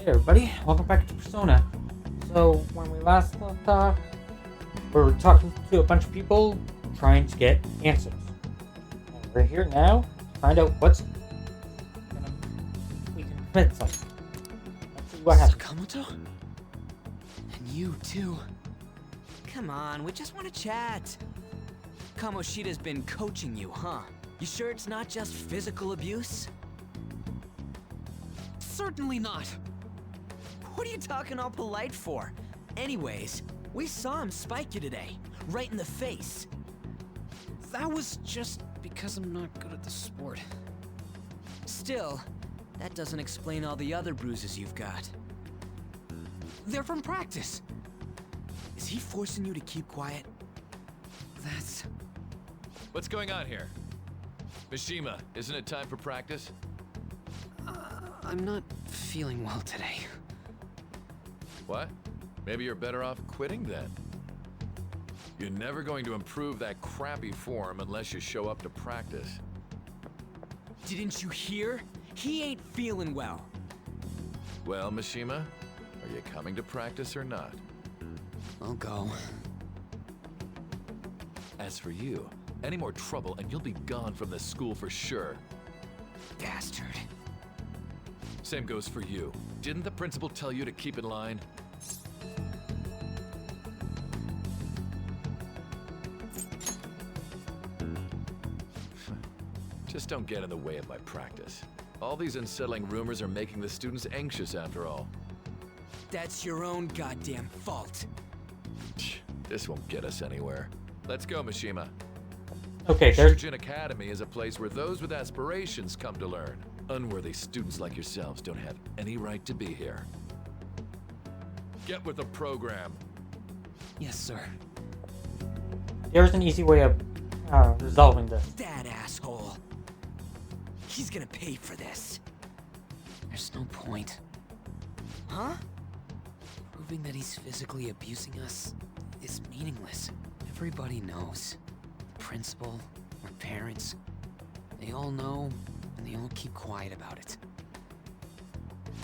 Hey everybody, welcome back to Persona. So, when we last left off, we were talking to a bunch of people trying to get answers. And we're here now to find out we can commit something. Let's see what happens. Sakamoto? And you too. Come on, we just want to chat. Kamoshida's been coaching you, huh? You sure it's not just physical abuse? Certainly not. What are you talking all polite for? Anyways, we saw him spike you today, right in the face. That was just because I'm not good at the sport. Still, that doesn't explain all the other bruises you've got. They're from practice. Is he forcing you to keep quiet? That's... What's going on here? Mishima, isn't it time for practice? I'm not feeling well today. What? Maybe you're better off quitting then. You're never going to improve that crappy form unless you show up to practice. Didn't you hear? He ain't feeling well. Well, Mishima, are you coming to practice or not? I'll go. As for you, any more trouble and you'll be gone from this school for sure. Bastard. Same goes for you. Didn't the principal tell you to keep in line? Just don't get in the way of my practice. All these unsettling rumors are making the students anxious after all. That's your own goddamn fault. This won't get us anywhere. Let's go, Mishima. Okay, there's... Shujin Academy is a place where those with aspirations come to learn. Unworthy students like yourselves don't have any right to be here. Get with the program. Yes, sir. There's an easy way of resolving this. That asshole. He's gonna pay for this. There's no point. Huh? Proving that he's physically abusing us is meaningless. Everybody knows. The principal, our parents, they all know, and they all keep quiet about it.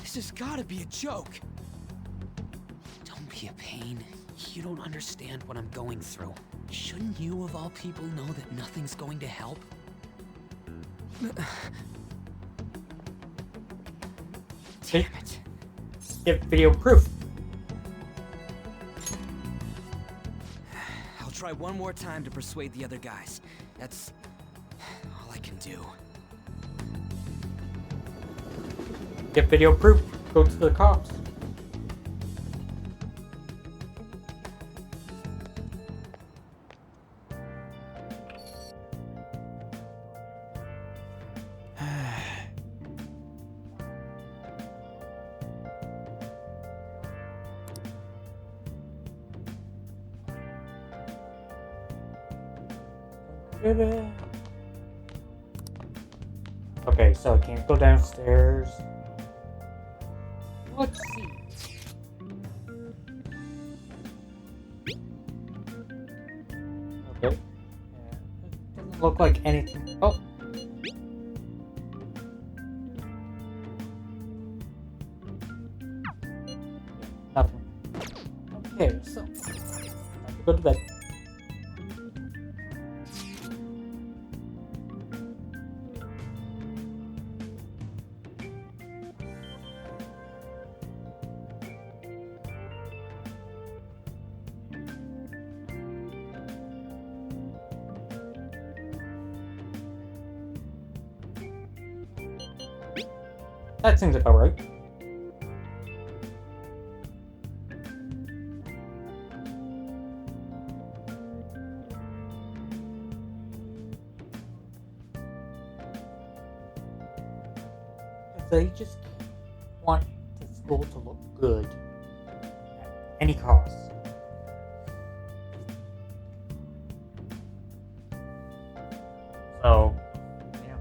This has gotta be a joke. Don't be a pain. You don't understand what I'm going through. Shouldn't you, of all people, know that nothing's going to help? Damn it. Give video proof. I'll try one more time to persuade the other guys. That's all I can do. Get video proof. Go to the cops. Okay, so I can't go downstairs. Let's see. Okay. Doesn't look like anything. Oh. Nothing. Okay, so I have to go to bed. That seems about right. They just want the school to look good at any cost. So, yeah.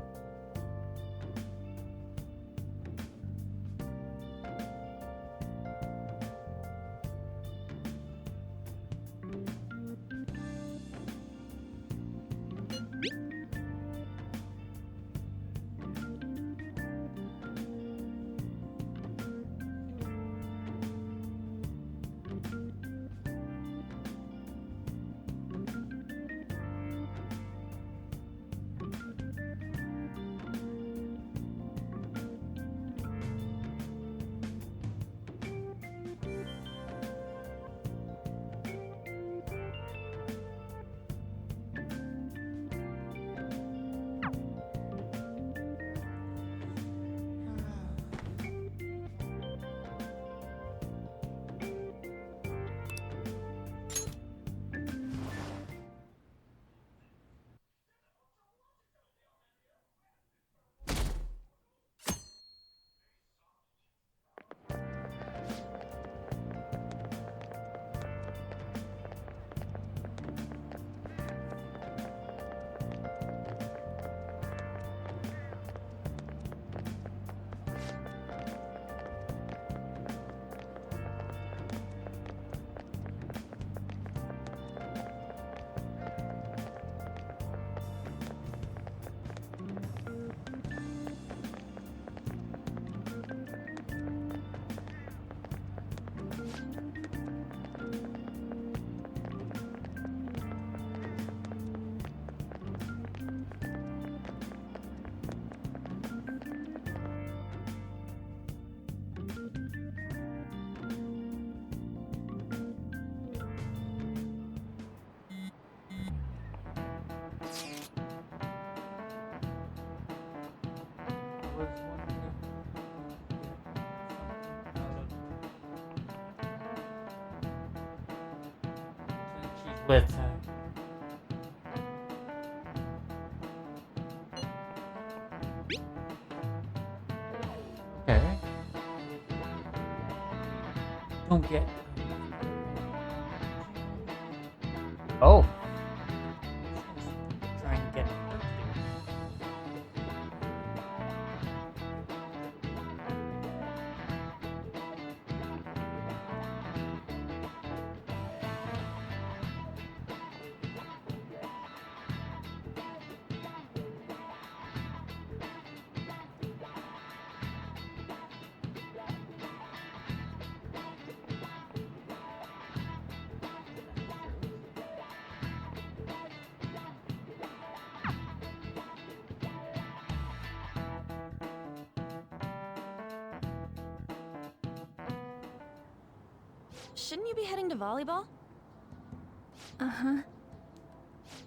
with okay. Don't get. Oh. Try and get. Shouldn't you be heading to volleyball? Uh-huh.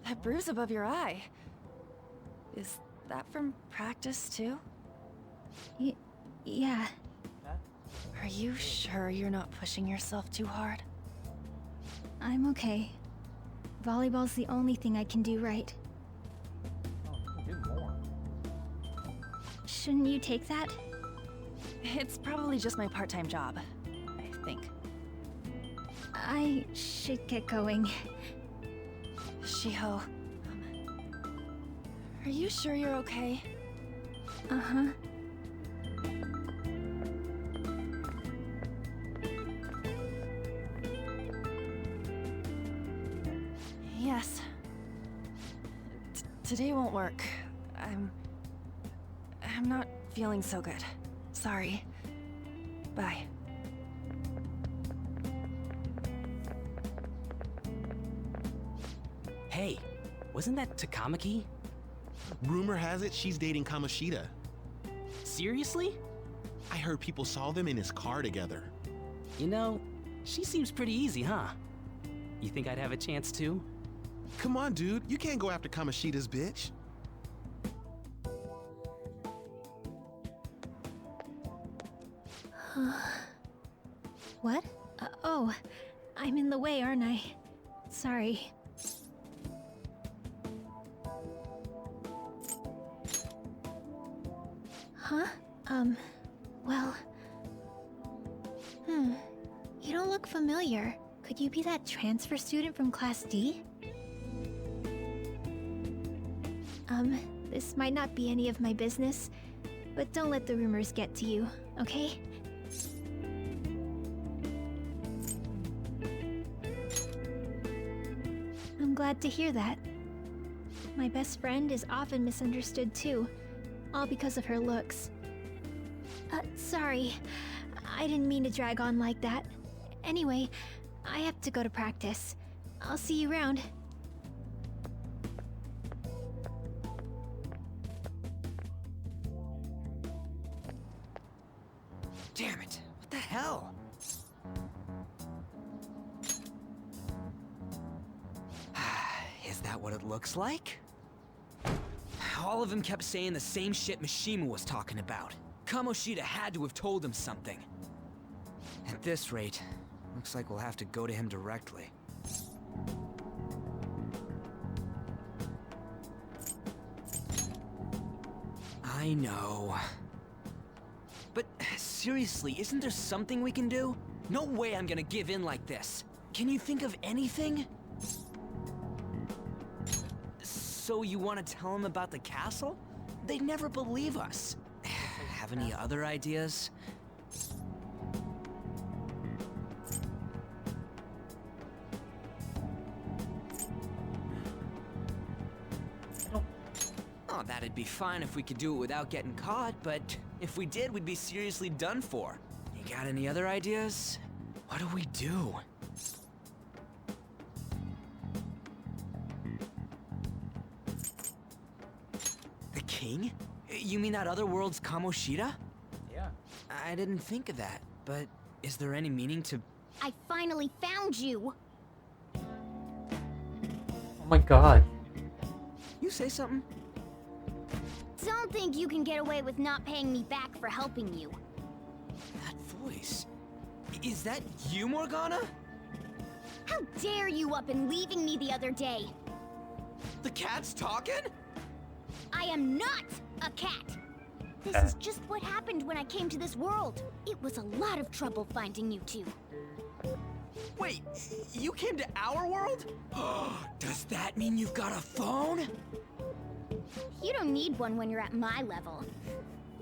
That bruise above your eye. Is that from practice too? Yeah. Are you sure you're not pushing yourself too hard? I'm okay. Volleyball's the only thing I can do right. Oh, you can do more. Shouldn't you take that? It's probably just my part-time job, I think. I should get going. Shiho, are you sure you're okay? Uh-huh. Yes. Today won't work. I'm not feeling so good. Sorry. Bye. Hey, wasn't that Takamaki? Rumor has it she's dating Kamoshida. Seriously? I heard people saw them in his car together. You know, she seems pretty easy, huh? You think I'd have a chance too? Come on, dude. You can't go after Kamoshida's bitch. What? Oh, I'm in the way, aren't I? Sorry. Huh? Well... You don't look familiar. Could you be that transfer student from Class D? This might not be any of my business, but don't let the rumors get to you, okay? I'm glad to hear that. My best friend is often misunderstood too, all because of her looks. Sorry. I didn't mean to drag on like that. Anyway, I have to go to practice. I'll see you around. Damn it! What the hell? Is that what it looks like? All of them kept saying the same shit Mishima was talking about. Kamoshida had to have told him something. At this rate, looks like we'll have to go to him directly. I know. But seriously, isn't there something we can do? No way I'm gonna give in like this. Can you think of anything? So you want to tell him about the castle? They'd never believe us. Have any other ideas? Oh, that'd be fine if we could do it without getting caught, but if we did, we'd be seriously done for. You got any other ideas? What do we do? The king? You mean that other world's Kamoshida? Yeah. I didn't think of that, but is there any meaning to... I finally found you! Oh my god. You say something? Don't think you can get away with not paying me back for helping you. That voice. Is that you, Morgana? How dare you up and leaving me the other day? The cat's talking? I am not a cat! This is just what happened when I came to this world. It was a lot of trouble finding you two. Wait, you came to our world? Does that mean you've got a phone? You don't need one when you're at my level.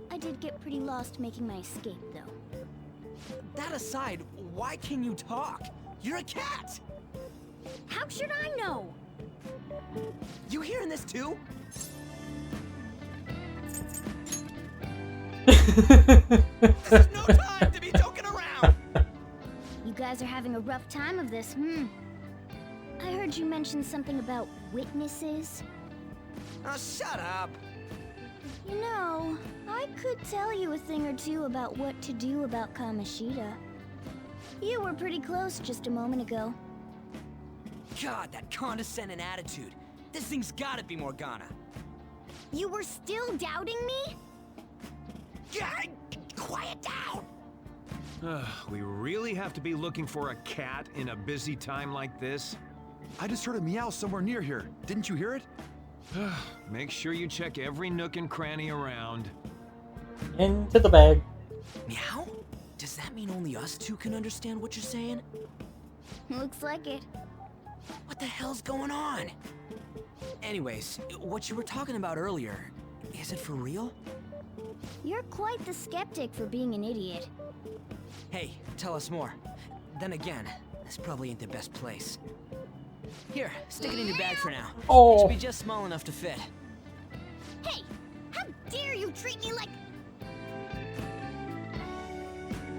I did get pretty lost making my escape, though. That aside, why can you talk? You're a cat! How should I know? You hearing this too? This is no time to be joking around! You guys are having a rough time of this, I heard you mention something about witnesses. Oh, shut up! You know, I could tell you a thing or two about what to do about Kamoshida. You were pretty close just a moment ago. God, that condescending attitude. This thing's gotta be Morgana. You were still doubting me? God, quiet down! We really have to be looking for a cat in a busy time like this? I just heard a meow somewhere near here. Didn't you hear it? Make sure you check every nook and cranny around. Into the bag. Meow? Does that mean only us two can understand what you're saying? Looks like it. What the hell's going on? Anyways, what you were talking about earlier, is it for real? You're quite the skeptic for being an idiot. Hey, tell us more. Then again, this probably ain't the best place. Here, stick it in your bag for now. It Oh. should be just small enough to fit. Hey, how dare you treat me like...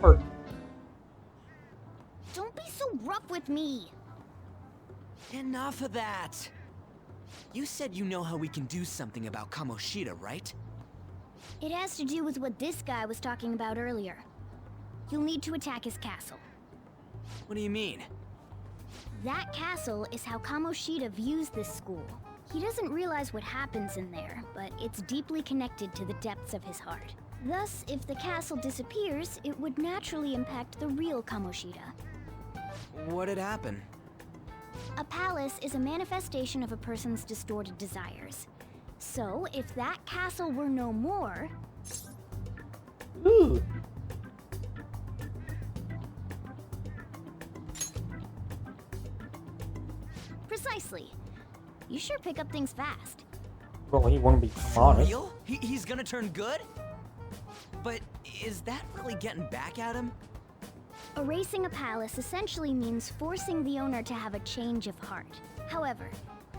Hurt. Don't be so rough with me. Enough of that. You said you know how we can do something about Kamoshida, right? It has to do with what this guy was talking about earlier. You'll need to attack his castle. What do you mean? That castle is how Kamoshida views this school. He doesn't realize what happens in there, but it's deeply connected to the depths of his heart. Thus, if the castle disappears, it would naturally impact the real Kamoshida. What'd happen? A palace is a manifestation of a person's distorted desires. So, if that castle were no more... Ooh. Precisely. You sure pick up things fast. Well, he wouldn't be For honest. real? He's gonna turn good? But is that really getting back at him? Erasing a palace essentially means forcing the owner to have a change of heart. However,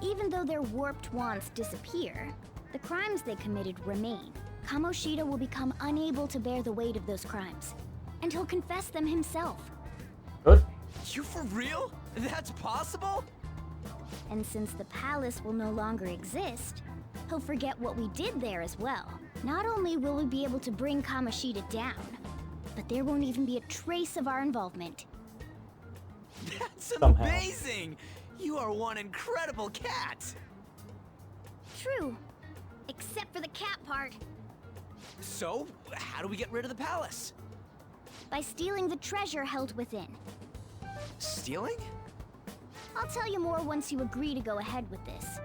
even though their warped wants disappear, the crimes they committed remain. Kamoshida will become unable to bear the weight of those crimes, and he'll confess them himself. Good. You for real? That's possible? And since the palace will no longer exist, he'll forget what we did there as well. Not only will we be able to bring Kamoshida down, but there won't even be a trace of our involvement. That's Somehow. amazing! You are one incredible cat! True. Except for the cat part. So, how do we get rid of the palace? By stealing the treasure held within. Stealing? I'll tell you more once you agree to go ahead with this.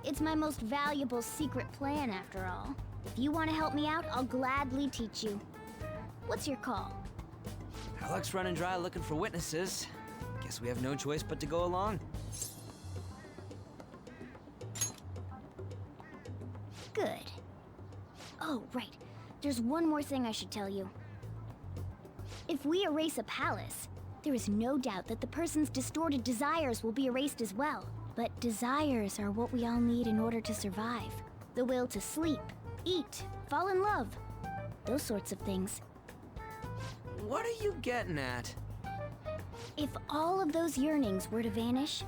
It's my most valuable secret plan, after all. If you want to help me out, I'll gladly teach you. What's your call? Our luck's running dry looking for witnesses. Guess we have no choice but to go along. Good. Oh, right. There's one more thing I should tell you. If we erase a palace, there is no doubt that the person's distorted desires will be erased as well. But desires are what we all need in order to survive. The will to sleep, eat, fall in love. Those sorts of things. What are you getting at? If all of those yearnings were to vanish,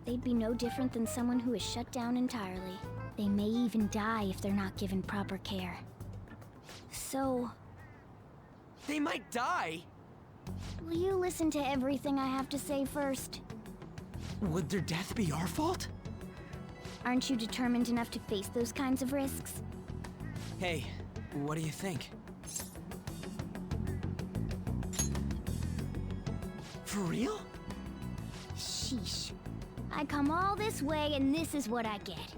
they'd be no different than someone who is shut down entirely. They may even die if they're not given proper care. So, They might die? will you listen to everything I have to say first? Would their death be our fault? Aren't you determined enough to face those kinds of risks? Hey, what do you think? For real? Sheesh. I come all this way and this is what I get.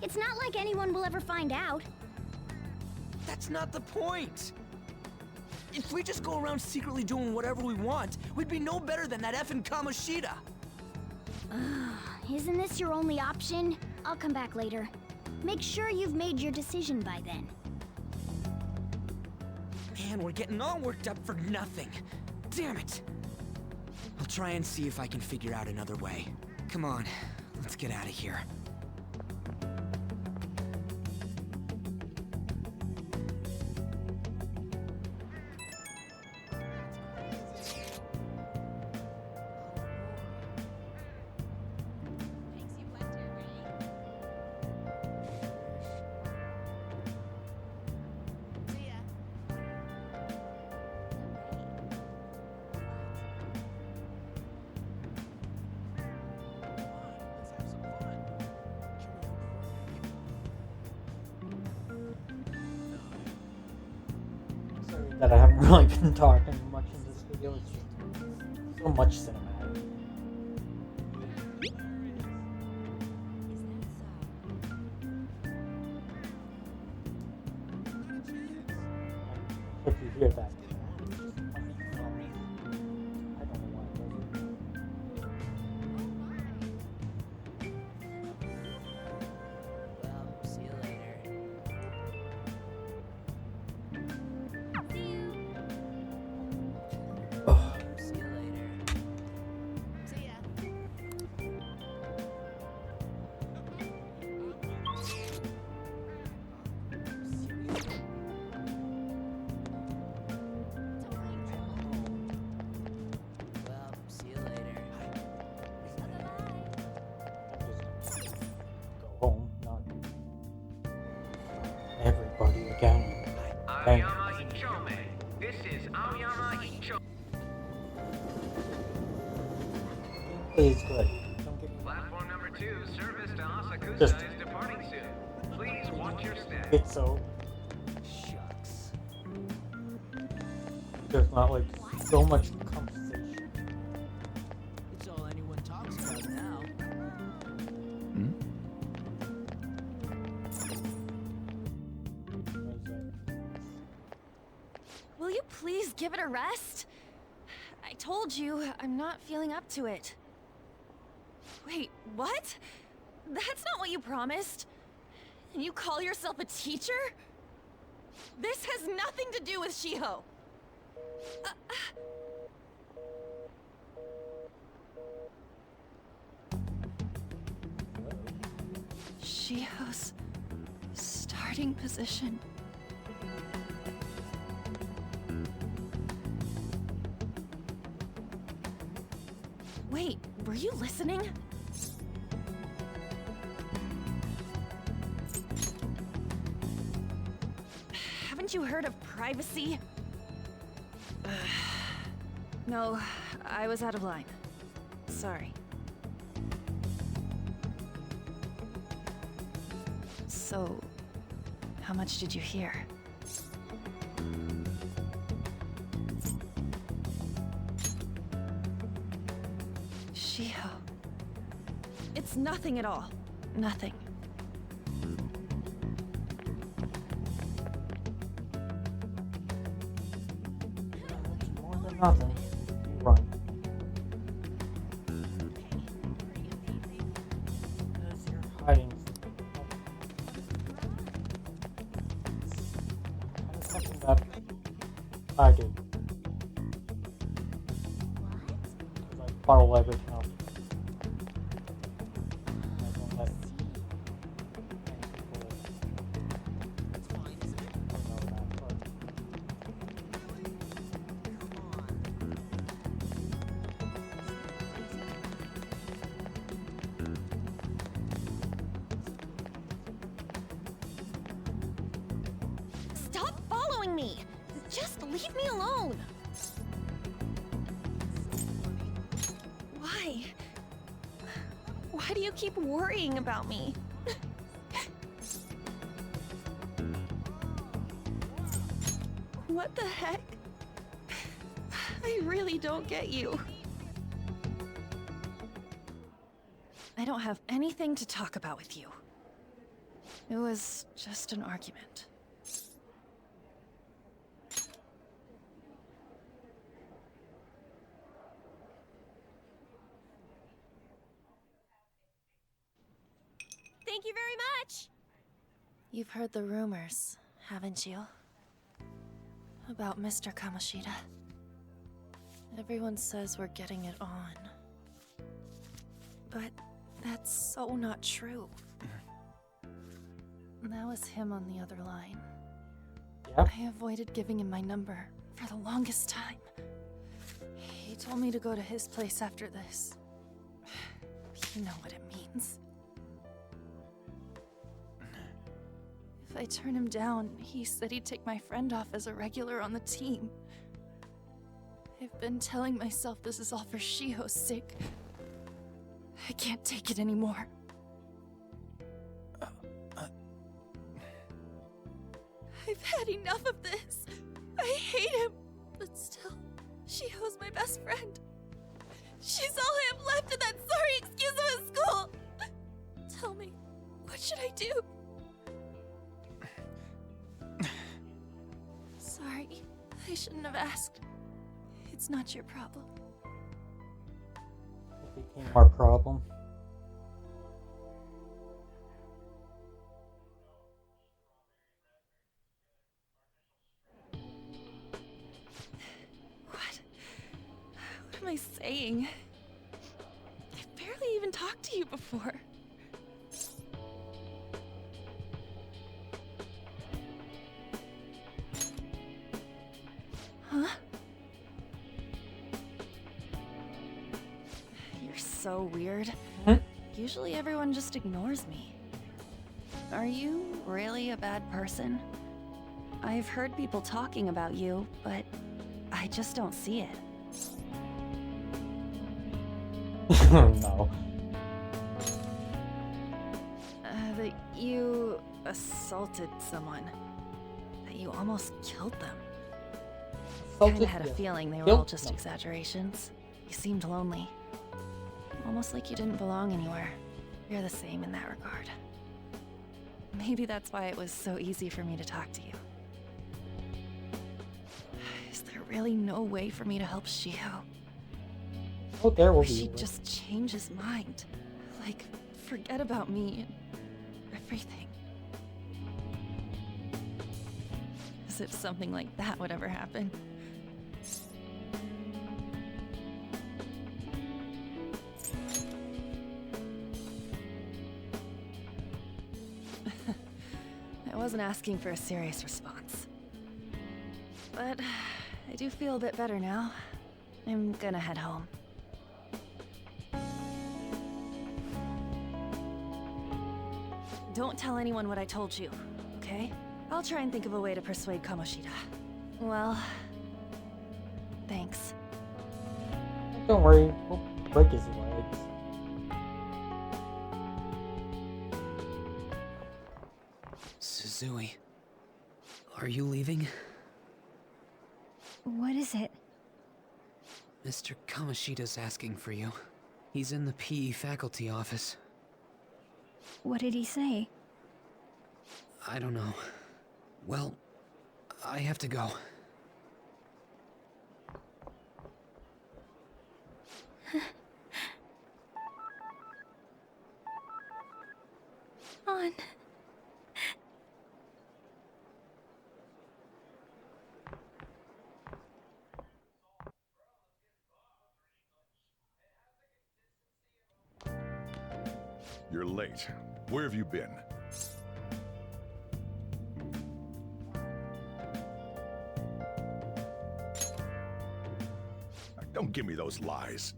It's not like anyone will ever find out. That's not the point! If we just go around secretly doing whatever we want, we'd be no better than that effing Kamoshida! Isn't this your only option? I'll come back later. Make sure you've made your decision by then. Man, we're getting all worked up for nothing. Damn it! I'll try and see if I can figure out another way. Come on, let's get out of here. Sorry that I haven't really been talking much in this video. It's just so much cinematic. Hope you hear that. I don't know why it does. Well, see you later. Oh. See you later. Well, see you later. Go home, not everybody again. Thank This is Aoyama Ichome. Gameplay is good. Don't get me wrong. Platform number 2, service to Asakusa Just- is departing soon. Please watch your step. It's so Shucks. there's not like so much conversation. It's all anyone talks about now. Will you please give it a rest? I told you, I'm not feeling up to it. Wait, what? That's not what you promised. And you call yourself a teacher? This has nothing to do with Shiho. Shiho's starting position. Wait, were you listening? Haven't you heard of privacy? No, I was out of line. Sorry. So, how much did you hear? Shiho. It's nothing at all. Nothing. It's more than nothing. You run. Because you're hiding. Kind of something that I do. Because I bottle everything up. I don't let any people know that, but Stop following me! Just leave me alone! Why? Why do you keep worrying about me? What the heck? I really don't get you. I don't have anything to talk about with you. It was just an argument. Thank you very much! You've heard the rumors, haven't you? About Mr. Kamoshida. Everyone says we're getting it on. But that's so not true. That was him on the other line. Yep. I avoided giving him my number for the longest time. He told me to go to his place after this. You know what it means. If I turn him down, he said he'd take my friend off as a regular on the team. I've been telling myself this is all for Shiho's sake. I can't take it anymore. I've had enough of this. I hate him. But still, Shiho's my best friend. She's all I have left in that sorry excuse of a school. Tell me, what should I do? Sorry, I shouldn't have asked. It's not your problem. It became our problem. What am I saying? I've barely even talked to you before. Huh? You're so weird. Usually everyone just ignores me. Are you really a bad person? I've heard people talking about you, but I just don't see it. No. That you assaulted someone. That you almost killed them. Kinda had a feeling they were all just exaggerations. You seemed lonely. Almost like you didn't belong anywhere. You're the same in that regard. Maybe that's why it was so easy for me to talk to you. Is there really no way for me to help Shiho? Oh, there will Or be. she'd just change his mind. Like, forget about me and everything. As if something like that would ever happen. I wasn't asking for a serious response. But I do feel a bit better now. I'm gonna head home. Don't tell anyone what I told you, okay? I'll try and think of a way to persuade Kamoshida. Well, thanks. Don't worry, we'll break his legs. Suzui, are you leaving? What is it? Mr. Kamoshida's asking for you. He's in the PE faculty office. What did he say? I don't know. Well, I have to go. On. You're late. Where have you been? Don't give me those lies.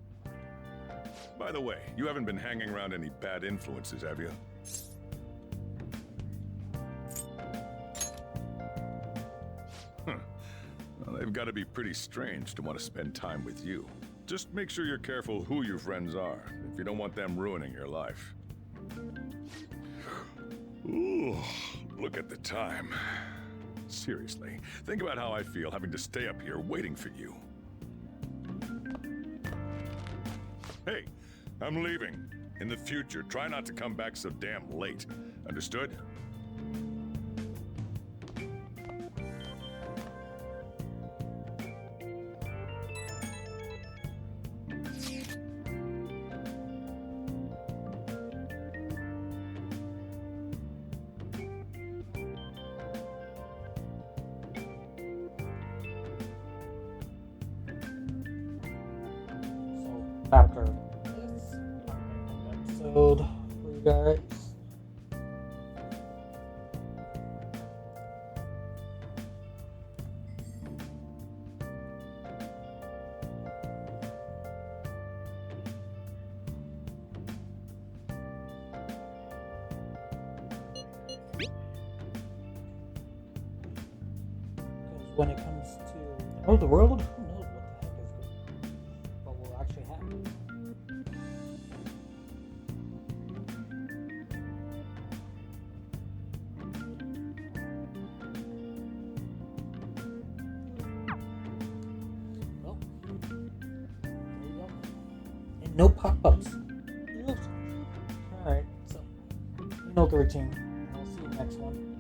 By the way, you haven't been hanging around any bad influences, have you? Huh. Well, they've got to be pretty strange to want to spend time with you. Just make sure you're careful who your friends are, if you don't want them ruining your life. Ooh, look at the time. Seriously, think about how I feel having to stay up here waiting for you. Hey, I'm leaving. In the future, try not to come back so damn late. Understood? So, after this episode for you guys. Because when it comes to the world, who knows what the heck is what will actually happen. Well, there you go. And no pop-ups. Alright, so you know the routine. I'll see you next one.